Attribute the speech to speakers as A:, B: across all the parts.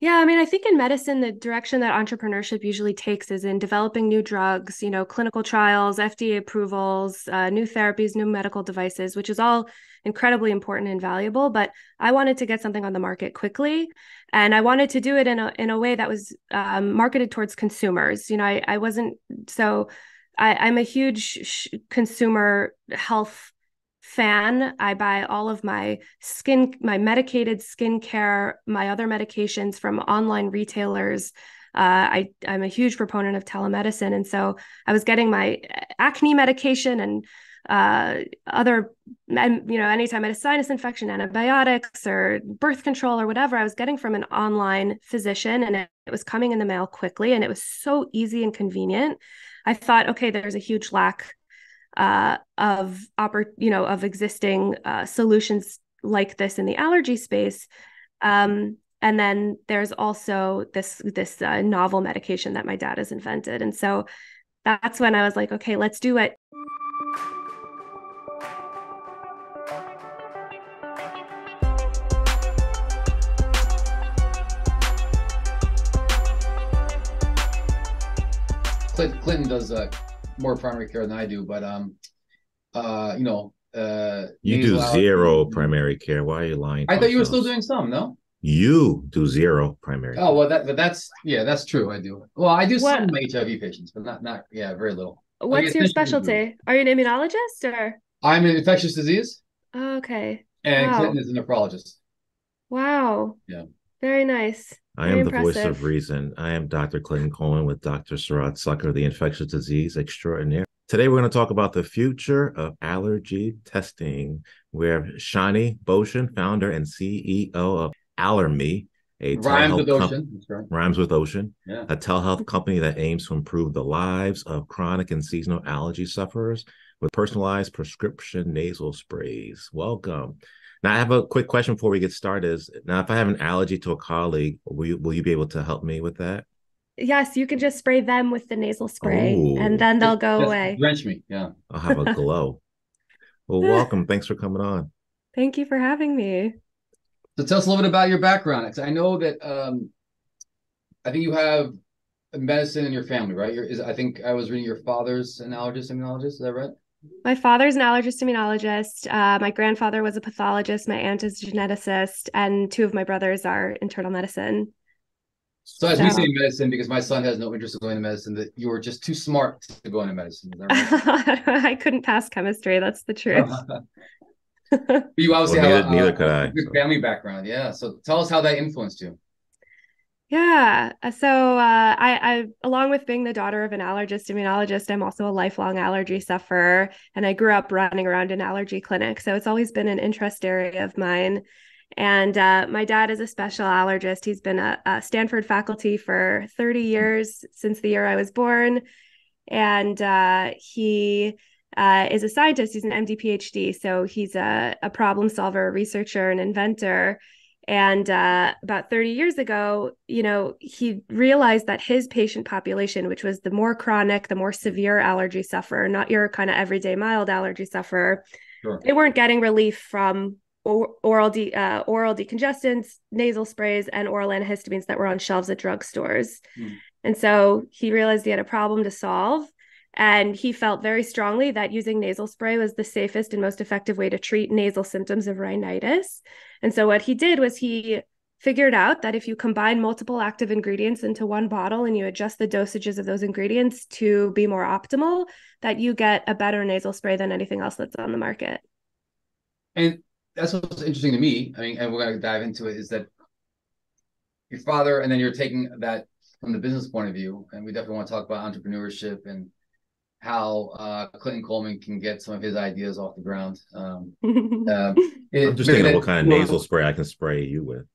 A: Yeah, I mean, I think in medicine, the direction that entrepreneurship usually takes is in developing new drugs, clinical trials, FDA approvals, new therapies, new medical devices, which is all incredibly important and valuable. But I wanted to get something on the market quickly, and I wanted to do it in a way that was marketed towards consumers. I wasn't so. I'm a huge consumer health fan. I buy all of my medicated skincare, my other medications from online retailers. I'm a huge proponent of telemedicine. And so I was getting my acne medication and anytime I had a sinus infection, antibiotics or birth control or whatever, I was getting from an online physician, and it was coming in the mail quickly, and it was so easy and convenient. I thought, okay, there's a huge lack of existing solutions like this in the allergy space. And then there's also this novel medication that my dad has invented, and so that's when I was like, okay, let's do it.
B: Clinton does more primary care than I do, but
C: You do
B: nasal
C: zero
B: allergy.
C: primary care. Why are you lying to
B: I thought you were still
C: yourselves?
B: doing some, no?
C: You do zero primary
B: Oh
C: care.
B: well, that's true. I do. Well, I do some
A: What
B: HIV patients, but not yeah, very little. Like
A: what's your
B: essentially, do.
A: specialty? Are you an immunologist or?
B: I'm an infectious disease,
A: Oh, okay.
B: and Clinton
A: Wow.
B: is a nephrologist.
A: Wow.
B: Yeah.
A: Very nice.
C: I
A: Very
C: am the voice of
A: impressive.
C: reason. I am Dr. Clinton Coleman with Dr. Suraj, Saggar, the infectious disease extraordinaire. Today, we're going to talk about the future of allergy testing. We have Shani Bocian, founder and CEO of Allermi, a
B: Rhymes with
C: telehealth company,
B: ocean. That's right.
C: rhymes with ocean,
B: Yeah.
C: a telehealth company that aims to improve the lives of chronic and seasonal allergy sufferers with personalized prescription nasal sprays. Welcome. Now, I have a quick question before we get started. Now, if I have an allergy to a colleague, will you be able to help me with that?
A: Yes, you can just spray them with the nasal spray and
C: Oh,
A: then they'll go
B: Just
A: away.
B: drench me. Yeah.
C: I'll have a glow. Well, welcome. Thanks for coming on.
A: Thank you for having me.
B: So tell us a little bit about your background. 'Cause I know that I think you have medicine in your family, right? I think I was reading your father's an allergist, immunologist. Is that right?
A: My father's an allergist immunologist. My grandfather was a pathologist. My aunt is a geneticist, and two of my brothers are internal medicine.
B: So as we say
A: So
B: in medicine, because my son has no interest in going to medicine, that you were just too smart to go into medicine. Is that right?
A: I couldn't pass chemistry. That's the truth.
B: But you
C: Well,
B: obviously have
C: neither could
B: a
C: I.
B: good family background. Yeah. So tell us how that influenced you.
A: Yeah. So along with being the daughter of an allergist immunologist, I'm also a lifelong allergy sufferer, and I grew up running around an allergy clinic. So it's always been an interest area of mine. And my dad is a special allergist. He's been a Stanford faculty for 30 years since the year I was born. And he is a scientist. He's an MD PhD. So he's a problem solver, a researcher, an inventor. And about 30 years ago, he realized that his patient population, which was the more chronic, the more severe allergy sufferer, not your kind of everyday mild allergy sufferer,
B: Sure.
A: they weren't getting relief from oral decongestants, nasal sprays, and oral antihistamines that were on shelves at drugstores.
B: Hmm.
A: And so he realized he had a problem to solve. And he felt very strongly that using nasal spray was the safest and most effective way to treat nasal symptoms of rhinitis. And so what he did was he figured out that if you combine multiple active ingredients into one bottle and you adjust the dosages of those ingredients to be more optimal, that you get a better nasal spray than anything else that's on the market.
B: And that's what's interesting to me. I mean, and we're going to dive into it, is that your father, and then you're taking that from the business point of view. And we definitely want to talk about entrepreneurship and how Clinton Coleman can get some of his ideas off the ground.
C: I'm just
B: Maybe
C: thinking of
B: that,
C: what kind of nasal spray I can spray you with.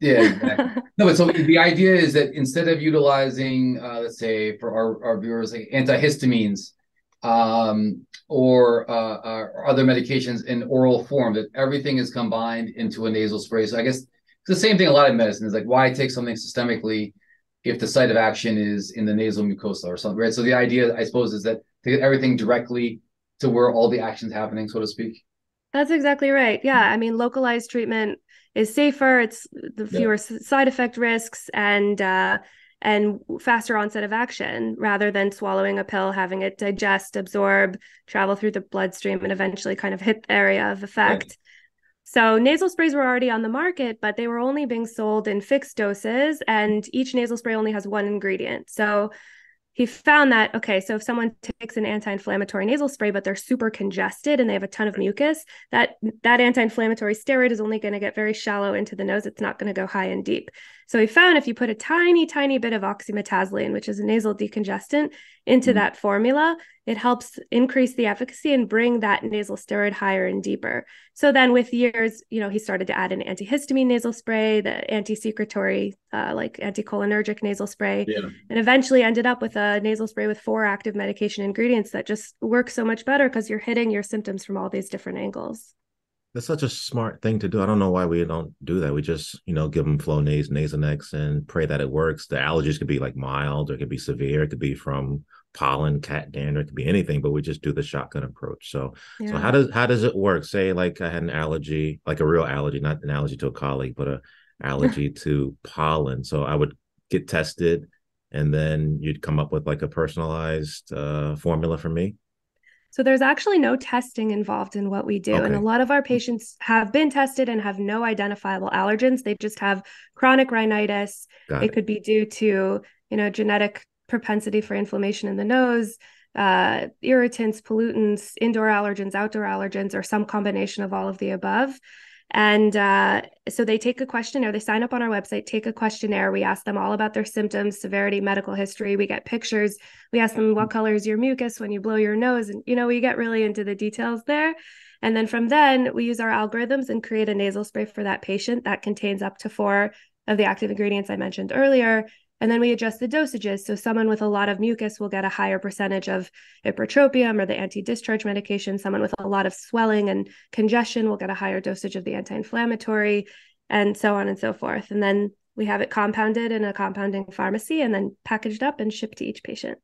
B: yeah, exactly. No, but so the idea is that instead of utilizing, let's say, for our viewers, like antihistamines or other medications in oral form, that everything is combined into a nasal spray. So I guess it's the same thing. A lot of medicine is like, why take something systemically if the site of action is in the nasal mucosa or something, right? So the idea, I suppose, is that to get everything directly to where all the action's happening, so to speak.
A: That's exactly right. Yeah. I mean, localized treatment is safer. It's the
B: Yeah.
A: fewer side effect risks and faster onset of action rather than swallowing a pill, having it digest, absorb, travel through the bloodstream, and eventually kind of hit the area of
B: Right.
A: effect. So nasal sprays were already on the market, but they were only being sold in fixed doses, and each nasal spray only has one ingredient. So he found that, okay, so if someone takes an anti-inflammatory nasal spray, but they're super congested and they have a ton of mucus, that anti-inflammatory steroid is only going to get very shallow into the nose. It's not going to go high and deep. So he found if you put a tiny, tiny bit of oxymetazoline, which is a nasal decongestant, into that formula, it helps increase the efficacy and bring that nasal steroid higher and deeper. So then with years, he started to add an antihistamine nasal spray, the anti-secretory, like anticholinergic nasal spray, and eventually ended up with a nasal spray with 4 active medication ingredients that just work so much better because you're hitting your symptoms from all these different angles.
C: That's such a smart thing to do. I don't know why we don't do that. We just, give them Flonase, Nasonex, and pray that it works. The allergies could be like mild, or it could be severe. It could be from pollen, cat dander. It could be anything, but we just do the shotgun approach. So
A: Yeah.
C: how does it work? Say like I had an allergy, like a real allergy, not an allergy to a colleague, but a allergy to pollen. So I would get tested, and then you'd come up with like a personalized formula for me.
A: So there's actually no testing involved in what we do. And a
C: Okay,
A: lot of our patients have been tested and have no identifiable allergens. They just have chronic rhinitis.
C: got
A: It
C: it.
A: could be due to, genetic propensity for inflammation in the nose, irritants, pollutants, indoor allergens, outdoor allergens, or some combination of all of the above. And so they take a questionnaire, they sign up on our website, take a questionnaire. We ask them all about their symptoms, severity, medical history. We get pictures. We ask them what color is your mucus when you blow your nose. And, we get really into the details there. And then from then, we use our algorithms and create a nasal spray for that patient that contains up to 4 of the active ingredients I mentioned earlier. And then we adjust the dosages. So someone with a lot of mucus will get a higher percentage of ipratropium or the anti-discharge medication. Someone with a lot of swelling and congestion will get a higher dosage of the anti-inflammatory, and so on and so forth. And then we have it compounded in a compounding pharmacy and then packaged up and shipped to each patient.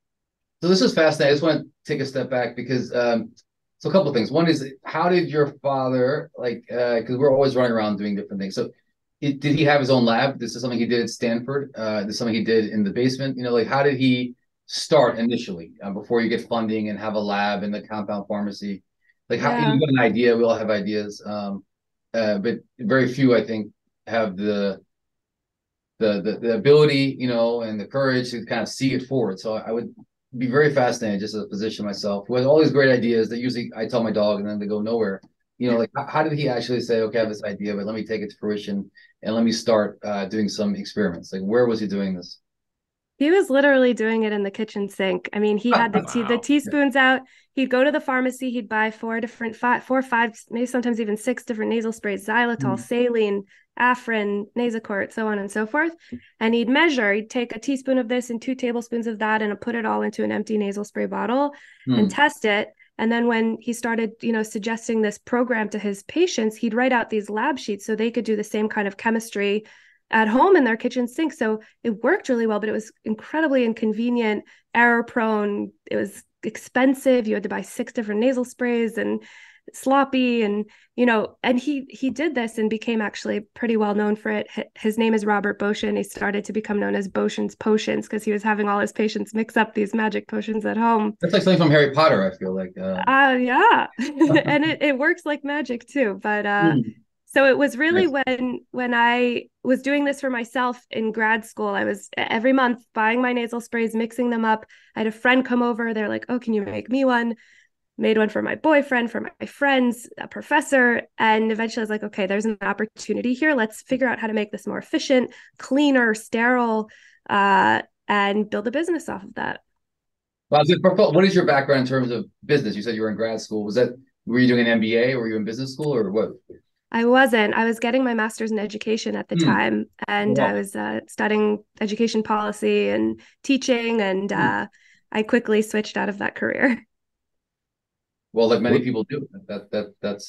B: So this is fascinating. I just want to take a step back because so a couple of things. One is, how did your father, like, because we're always running around doing different things. So did he have his own lab? This is something he did at Stanford. This is something he did in the basement. Like, how did he start initially before you get funding and have a lab in the compound pharmacy? Like, how
A: Yeah.
B: you got an idea? We all have ideas, but very few, I think, have the ability, and the courage to kind of see it forward. So I would be very fascinated, just as a physician myself, who has all these great ideas that usually I tell my dog and then they go nowhere. Like, how did he actually say, okay, I have this idea, but let me take it to fruition and let me start doing some experiments? Like, where was he doing this?
A: He was literally doing it in the kitchen sink. I mean, he had the
C: Wow.
A: teaspoons out. He'd go to the pharmacy. He'd buy 4, 5, maybe sometimes even 6 different nasal sprays: xylitol, saline, Afrin, Nasacort, so on and so forth. And he'd measure. He'd take a teaspoon of this and 2 tablespoons of that, and put it all into an empty nasal spray bottle and test it. And then when he started, suggesting this program to his patients, he'd write out these lab sheets so they could do the same kind of chemistry at home in their kitchen sink. So it worked really well, but it was incredibly inconvenient, error prone. It was expensive. You had to buy 6 different nasal sprays and sloppy. And, and he did this and became actually pretty well known for it. His name is Robert Bocian. He started to become known as Bocian's Potions because he was having all his patients mix up these magic potions at home.
B: That's like something from Harry Potter, I feel like.
A: Yeah. And it works like magic too. But so it was really
B: Nice.
A: when I was doing this for myself in grad school, I was every month buying my nasal sprays, mixing them up. I had a friend come over. They're like, "Oh, can you make me one?" Made one for my boyfriend, for my friends, a professor. And eventually I was like, okay, there's an opportunity here. Let's figure out how to make this more efficient, cleaner, sterile, and build a business off of that.
B: Well, what is your background in terms of business? You said you were in grad school. Were you doing an MBA or were you in business school or what?
A: I wasn't. I was getting my master's in education at the time, and I
B: Wow.
A: was studying education policy and teaching, and I quickly switched out of that career.
B: Well, like many people do. That's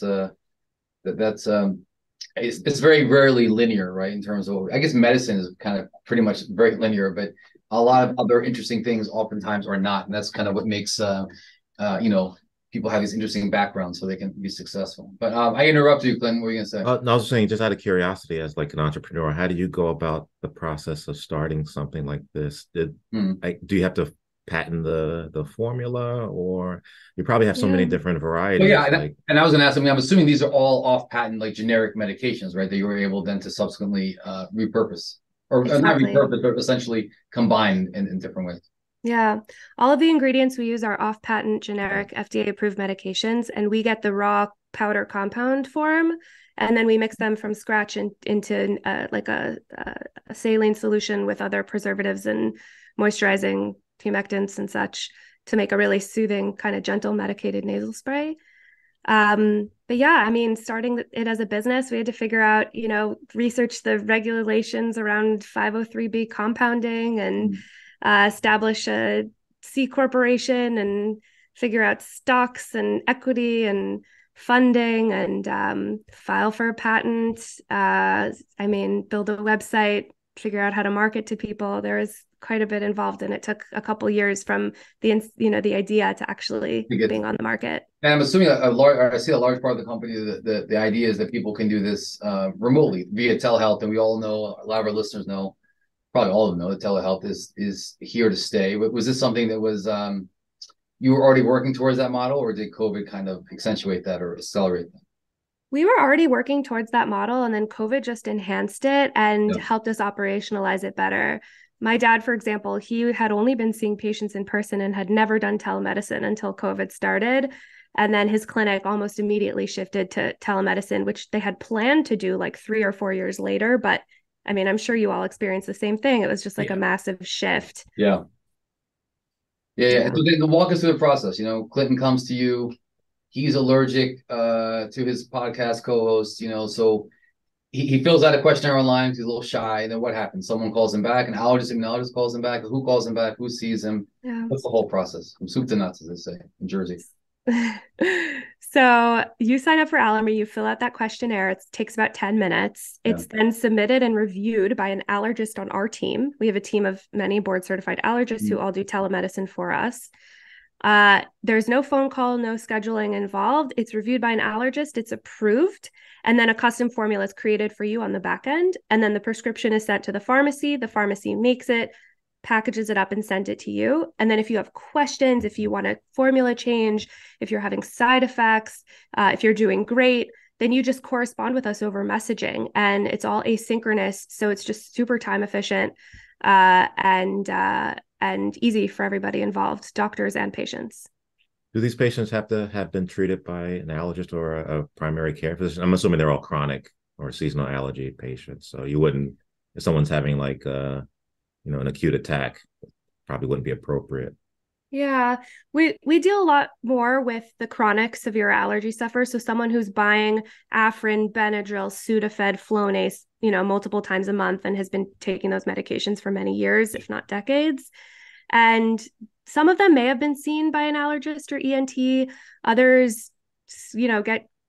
B: it's very rarely linear, right? In terms of, I guess medicine is kind of pretty much very linear, but a lot of other interesting things oftentimes are not, and that's kind of what makes you know people have these interesting backgrounds so they can be successful. But I interrupted you, Clinton. What were you gonna say?
C: No, I was saying, just out of curiosity, as like an entrepreneur, how do you go about the process of starting something like this? Do you have to patent the formula, or you probably have so many
A: Yeah.
C: different
B: Well, yeah,
C: varieties? Like,
B: and I was gonna ask. I mean, I'm assuming these are all off patent, like generic medications, right? That you were able then to subsequently repurpose, or not
A: Exactly.
B: repurpose, but essentially combine in different ways.
A: Yeah. All of the ingredients we use are off-patent,
C: okay,
A: generic, FDA-approved medications, and we get the raw powder compound form, and then we mix them from scratch into like a saline solution with other preservatives and moisturizing humectants and such to make a really soothing, kind of gentle medicated nasal spray. But yeah, I mean, starting it as a business, we had to figure out, research the regulations around 503B compounding and
B: Mm.
A: establish a C corporation and figure out stocks and equity and funding and file for a patent. I mean, build a website, figure out how to market to people. There was quite a bit involved, and it took a couple years from the idea to actually
B: To get,
A: being on the market.
B: and I'm assuming a large. I see a large part of the company. The idea is that people can do this remotely via telehealth, and we all know, a lot of our listeners know, probably all of them know, that telehealth is here to stay. Was this something that was you were already working towards that model, or did COVID kind of accentuate that or accelerate that?
A: We were already working towards that model, and then COVID just enhanced it and
B: Yeah.
A: helped us operationalize it better. My dad, for example, he had only been seeing patients in person and had never done telemedicine until COVID started. And then his clinic almost immediately shifted to telemedicine, which they had planned to do like 3 or 4 years later. But I mean, I'm sure you all experienced the same thing. It was just like a
C: yeah,
A: massive shift.
B: Yeah. Yeah, yeah.
A: Yeah.
B: So then walk us through the process. Clinton comes to you. He's allergic to his podcast co-host. So he fills out a questionnaire online. He's a little shy. And then what happens? Someone calls him back. An allergist, immunologist calls him back. Who calls him back? Who sees him?
A: Yeah.
B: What's the whole process from soup to nuts, as they say in Jersey?
A: So you sign up for Allermi, you fill out that questionnaire. It takes about 10 minutes.
B: Yeah.
A: It's then submitted and reviewed by an allergist on our team. We have a team of many board certified allergists who all do telemedicine for us. There's no phone call, no scheduling involved. It's reviewed by an allergist, it's approved, and then a custom formula is created for you on the back end. And then the prescription is sent to the pharmacy makes it, packages it up, and sends it to you. And then if you have questions, if you want a formula change, if you're having side effects, if you're doing great, then you just correspond with us over messaging. And it's all asynchronous. So it's just super time efficient and easy for everybody involved, doctors and patients.
C: do these patients have to have been treated by an allergist or a primary care physician? I'm assuming they're all chronic or seasonal allergy patients. So you wouldn't, if someone's having like an acute attack, probably wouldn't be appropriate.
A: Yeah, we deal a lot more with the chronic severe allergy sufferers. So someone who's buying Afrin, Benadryl, Sudafed, Flonase, multiple times a month and has been taking those medications for many years, if not decades. And some of them may have been seen by an allergist or ENT. Others,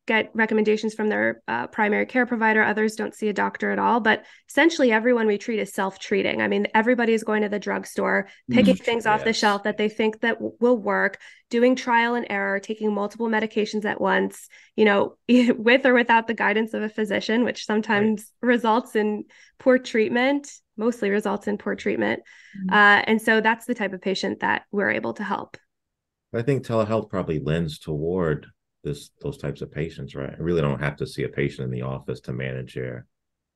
A: get recommendations from their primary care provider. Others don't see a doctor at all. But essentially, everyone we treat is self-treating. I mean, everybody is going to the drugstore, picking things off the
C: Yes.
A: shelf that they think that will work, doing trial and error, taking multiple medications at once, with or without the guidance of a physician, which
C: Right.
A: sometimes results in poor treatment, mostly results in poor treatment. And so that's the type of patient that we're able to help.
C: I think telehealth probably lends toward those types of patients, right? I really don't have to see a patient in the office to manage their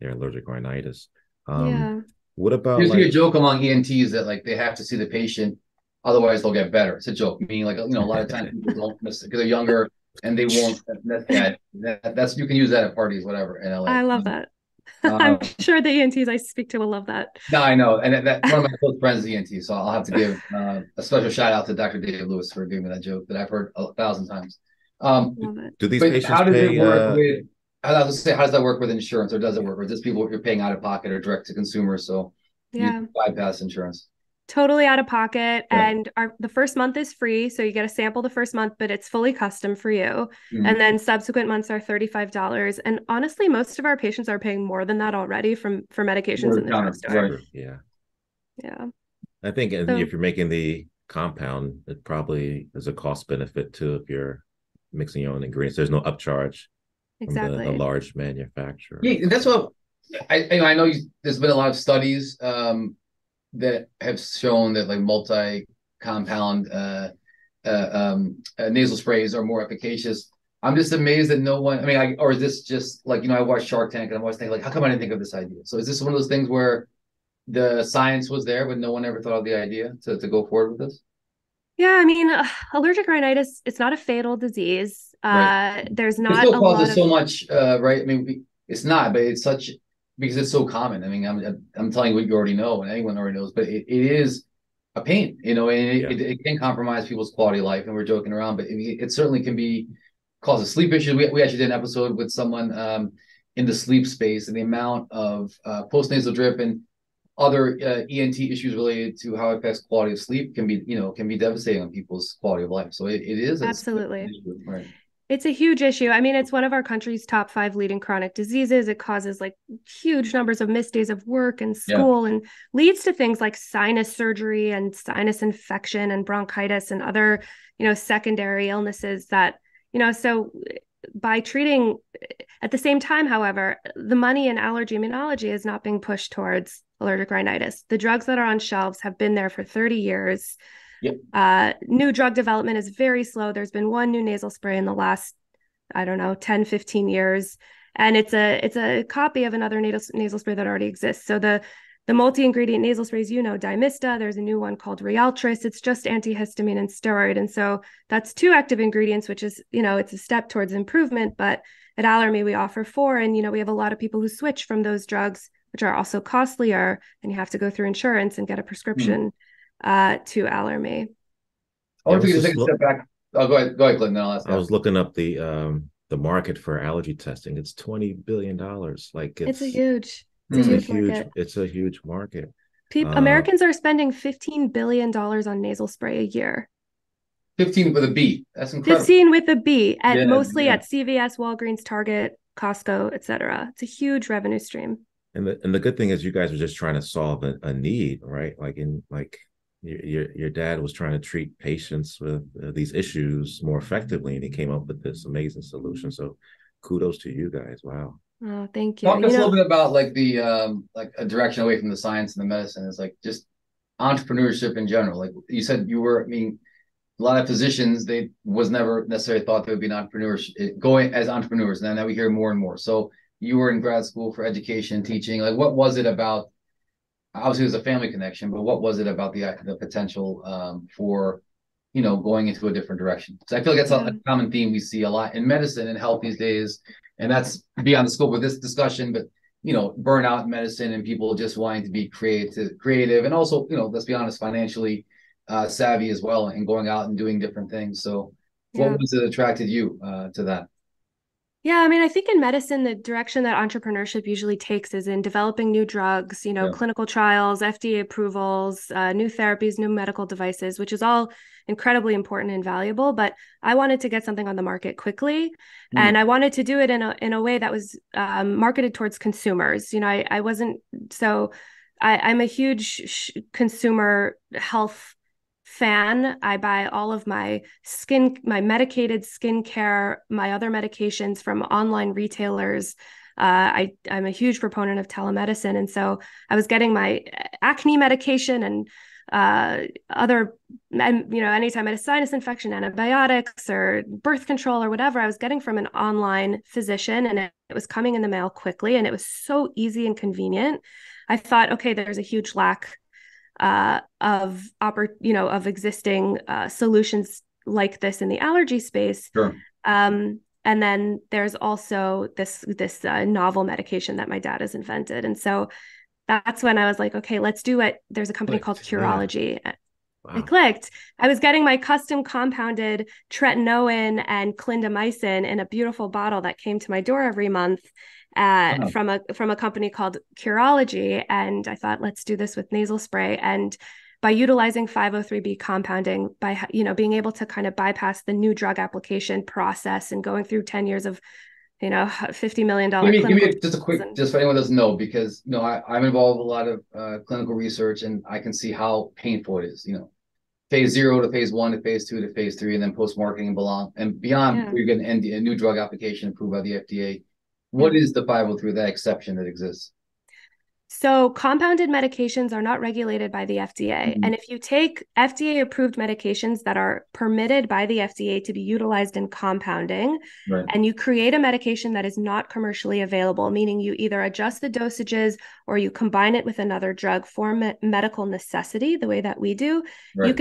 C: allergic rhinitis. Um,
A: Yeah.
C: what about
B: There's a
C: like
B: joke among ENTs that like they have to see the patient, otherwise they'll get better. It's a joke, meaning like a lot of times people don't miss it because they're younger and they won't. That's you can use that at parties, whatever in
A: I
B: LA.
A: love that. I'm
B: Um,
A: sure the ENTs I speak to will love that.
B: no, I know, and that one of my close friends is ENT, so I'll have to give a special shout out to Dr. Dave Lewis for giving me that joke that I've heard 1,000 times. Um,
A: Love it.
C: do these
B: but
C: patients
B: how does it
C: pay
B: work with? I was say, how does that work with insurance, or does it work, or is this people you're paying out of pocket or direct to consumer? So you
A: Yeah.
B: bypass insurance.
A: Totally out of pocket.
B: Yeah.
A: And the first month is free. So you get a sample the first month, but it's fully custom for you. And
B: Mhm.
A: then subsequent months are $35. And honestly, most of our patients are paying more than that already for medications
B: Over
A: in
B: the
A: the
B: counter,
A: drugstore.
B: right?
C: yeah.
A: Yeah.
C: I think
A: So
C: if you're making the compound, it probably is a cost benefit too if you're mixing your own ingredients. There's no upcharge from the
A: Exactly.
C: large manufacturer.
B: Yeah, that's what I know. There's been a lot of studies that have shown that like multi-compound nasal sprays are more efficacious. I'm just amazed that no one. I mean, or is this just like I watched Shark Tank and I'm always thinking like, how come I didn't think of this idea? So is this one of those things where the science was there, but no one ever thought of the idea to go forward with this?
A: Yeah, I mean, allergic rhinitis, it's not a fatal disease.
B: Right.
A: There's
B: It
A: not
B: still
A: a lot
B: causes
A: of,
B: so much, right? I mean, it's not, but it's such because it's so common. I mean, I'm telling you what you already know, and anyone already knows, but it is a pain, and
C: Yeah.
B: it can compromise people's quality of life. And we're joking around, but it certainly can be cause a sleep issue. We actually did an episode with someone in the sleep space, and the amount of postnasal drip and other ENT issues related to how it affects quality of sleep can be devastating on people's quality of life. So it is a significant
A: absolutely.
B: issue, right?
A: It's a huge issue. I mean, it's one of our country's top 5 leading chronic diseases. It causes like huge numbers of missed days of work and
B: Yeah.
A: school and leads to things like sinus surgery and sinus infection and bronchitis and other, secondary illnesses that, so by treating at the same time, however, the money in allergy immunology is not being pushed towards allergic rhinitis. The drugs that are on shelves have been there for 30 years.
B: Yep.
A: New drug development is very slow. There's been one new nasal spray in the last, I don't know, 10, 15 years. And it's a copy of another nasal spray that already exists. So the multi-ingredient nasal sprays, Dymista, there's a new one called Ryaltris. It's just antihistamine and steroid. And so that's 2 active ingredients, which is, it's a step towards improvement. But at Allermi, we offer 4. And, we have a lot of people who switch from those drugs, which are also costlier, and you have to go through insurance and get a prescription to Allermi.
B: I
C: Yeah, I
B: wonder if
C: was
B: we could
C: just
B: take a step back. Oh, go ahead, Clinton. Then I'll ask
C: I
B: after.
C: was looking up the market for allergy testing. It's $20 billion. Like
A: It's a
C: it's
A: huge, it's a
C: it's a
B: Hmm.
A: huge
C: huge
A: market.
C: it's a huge market. Uh,
A: Americans are spending $15 billion on nasal spray a year.
B: 15 with a B. That's incredible.
A: 15 with a B at
B: Yeah,
A: mostly
B: yeah.
A: at CVS, Walgreens, Target, Costco, etc. It's a huge revenue stream.
C: and the good thing is you guys are just trying to solve a need, right? Like your dad was trying to treat patients with these issues more effectively, and he came up with this amazing solution. So kudos to you guys. Wow.
A: Oh, thank you.
B: Talk to us a little bit about like the like a direction away from the science and the medicine. It's like just entrepreneurship in general. Like you said, I mean, a lot of physicians, they was never necessarily thought they would be an entrepreneur going as entrepreneurs. Now we hear more and more. So you were in grad school for education, teaching. Like, what was it about? Obviously, there's a family connection, but what was it about the potential for going into a different direction? So I feel like that's
A: Yeah.
B: a common theme we see a lot in medicine and health these days, and that's beyond the scope of this discussion. But burnout in medicine and people just wanting to be creative, and also let's be honest, financially savvy as well, and going out and doing different things. So, what
A: Yeah.
B: was it attracted you to that?
A: Yeah, I mean, I think in medicine, the direction that entrepreneurship usually takes is in developing new drugs,
B: Yeah.
A: clinical trials, FDA approvals, new therapies, new medical devices, which is all incredibly important and valuable. But I wanted to get something on the market quickly,
B: Mm.
A: and I wanted to do it in a way that was marketed towards consumers. I wasn't so. I'm a huge consumer health fan. I buy all of my medicated skincare, my other medications from online retailers. I'm a huge proponent of telemedicine. And so I was getting my acne medication and other, anytime I had a sinus infection, antibiotics or birth control or whatever, I was getting from an online physician, and it was coming in the mail quickly. And it was so easy and convenient. I thought, okay, there's a huge lack of existing solutions like this in the allergy space.
B: Sure.
A: And then there's also this novel medication that my dad has invented, and so that's when I was like, okay, let's do it. There's a company called
C: Yeah.
A: Curology. It
C: Wow.
A: clicked. I was getting my custom compounded tretinoin and clindamycin in a beautiful bottle that came to my door every month
B: Wow.
A: from a company called Curology. And I thought, let's do this with nasal spray. And by utilizing 503B compounding, by being able to kind of bypass the new drug application process and going through 10 years of $50 million
B: Give
A: clinical
B: me just a quick,
A: and,
B: just for anyone who doesn't know, because I'm involved with a lot of clinical research, and I can see how painful it is. phase 0 to phase 1 to phase 2 to phase 3, and then post-marketing and beyond,
A: Yeah.
B: we're going to end a new drug application approved by the FDA. What
A: Yeah.
B: is the 503, that exception that exists?
A: So compounded medications are not regulated by the FDA. And if you take FDA-approved medications that are permitted by the FDA to be utilized in compounding,
B: Right.
A: and you create a medication that is not commercially available, meaning you either adjust the dosages or you combine it with another drug for medical necessity, the way that we do,
B: Right.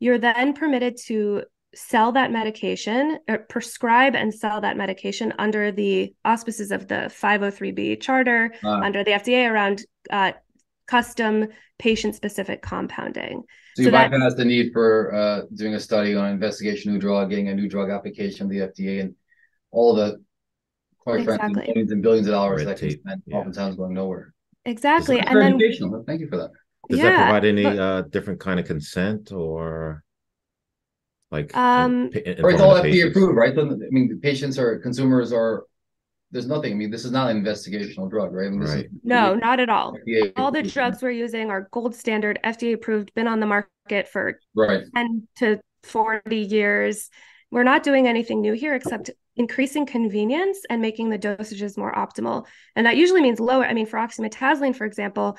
A: you're then permitted to sell that medication or prescribe and sell that medication under the auspices of the 503B charter under the FDA around custom patient-specific compounding.
B: So you bypass the need for doing a study on investigation new drug, getting a new drug application from the FDA, and all the, quite frankly, millions and billions of dollars that can spend oftentimes going nowhere.
A: Exactly.
B: And then educational. Thank you for that.
C: Does that provide any different kind of consent or like
B: it's all FDA approved, right? So, I mean, the patients or consumers are, there's nothing. I mean, this is not an investigational drug, right? I mean, this is
A: no, not at all. All the drugs we're using are gold standard, FDA approved, been on the market for 10 to 40 years. We're not doing anything new here except increasing convenience and making the dosages more optimal. And that usually means lower. I mean, for oxymetazoline, for example,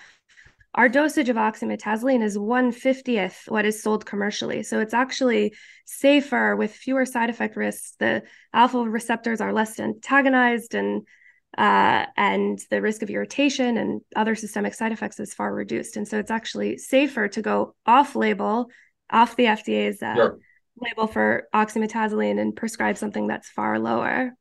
A: our dosage of oxymetazoline is 1/50th what is sold commercially. So it's actually safer with fewer side effect risks. The alpha receptors are less antagonized, and the risk of irritation and other systemic side effects is far reduced. And so it's actually safer to go off-label, off the FDA's label for oxymetazoline and prescribe something that's far lower.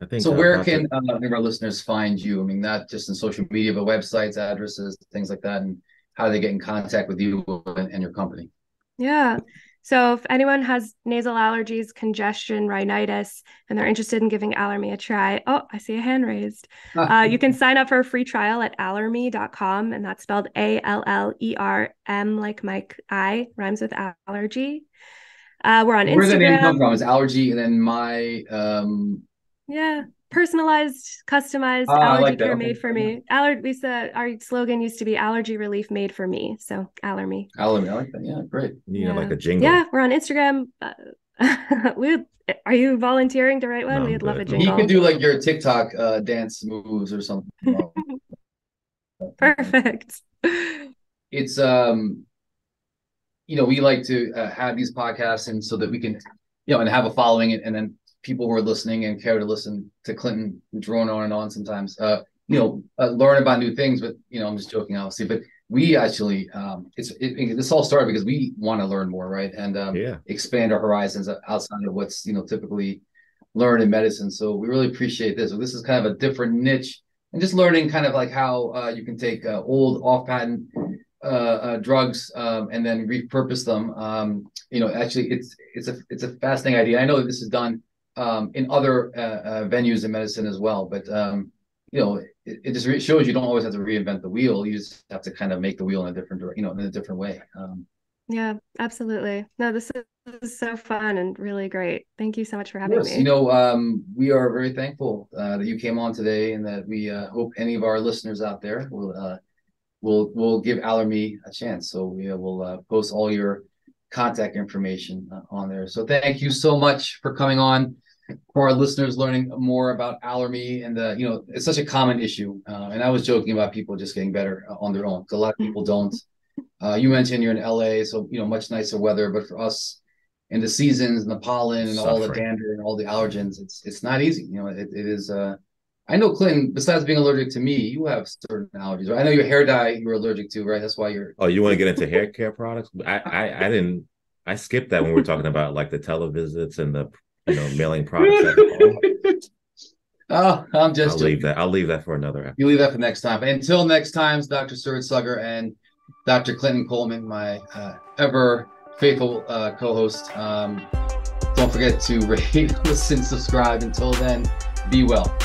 B: I think so. Where can our listeners find you? I mean, not just in social media, but websites, addresses, things like that, and how do they get in contact with you and your company?
A: Yeah. So if anyone has nasal allergies, congestion, rhinitis, and they're interested in giving Allermi a try, oh, I see a hand raised. You can sign up for a free trial at allermi.com, and that's spelled ALLERM like Mike I, rhymes with allergy. We're on Instagram.
B: Where's the name come from? Is allergy and then my
A: personalized, customized allergy care made for me. Our slogan used to be allergy relief made for me. So Allermi.
B: Allermi, I like that. Yeah, great.
C: Yeah, like a jingle.
A: Yeah, we're on Instagram. Are you volunteering to write one?
C: No,
A: We'd love a jingle.
B: You could do like your TikTok dance moves or something.
A: Perfect.
B: It's we like to have these podcasts, and so that we can, and have a following, and then people who are listening and care to listen to Clinton drone on and on sometimes, learn about new things. But I'm just joking, obviously. But we actually, this all started because we want to learn more, right? And expand our horizons outside of what's typically learned in medicine. So we really appreciate this. So this is kind of a different niche, and just learning kind of like how you can take old off-patent drugs and then repurpose them. Actually, it's a fascinating idea. I know that this is done in other venues in medicine as well, but it just shows you don't always have to reinvent the wheel. You just have to kind of make the wheel in a different way.
A: Yeah, absolutely. No, this is so fun and really great. Thank you so much for having me.
B: We are very thankful that you came on today, and that we hope any of our listeners out there will give Allermi a chance. So we'll post all your contact information on there. So thank you so much for coming on. For our listeners learning more about Allermi, and it's such a common issue. And I was joking about people just getting better on their own, because a lot of people don't. You mentioned you're in LA, so much nicer weather, but for us in the seasons and the pollen and all the dander and all the allergens, it's not easy. It is. I know, Clinton, besides being allergic to me, you have certain allergies. Right? I know your hair dye you're allergic to, right? That's why you're.
C: Oh, you want to get into hair care products? I didn't. I skipped that when we were talking about like the televisits and the mailing products at home.
B: Oh, I'm just.
C: I'll leave that for another episode.
B: You leave that for next time. But until next time, Dr. Suraj Saggar and Dr. Clenton Coleman, my ever faithful co-host. Don't forget to rate, listen, subscribe. Until then, be well.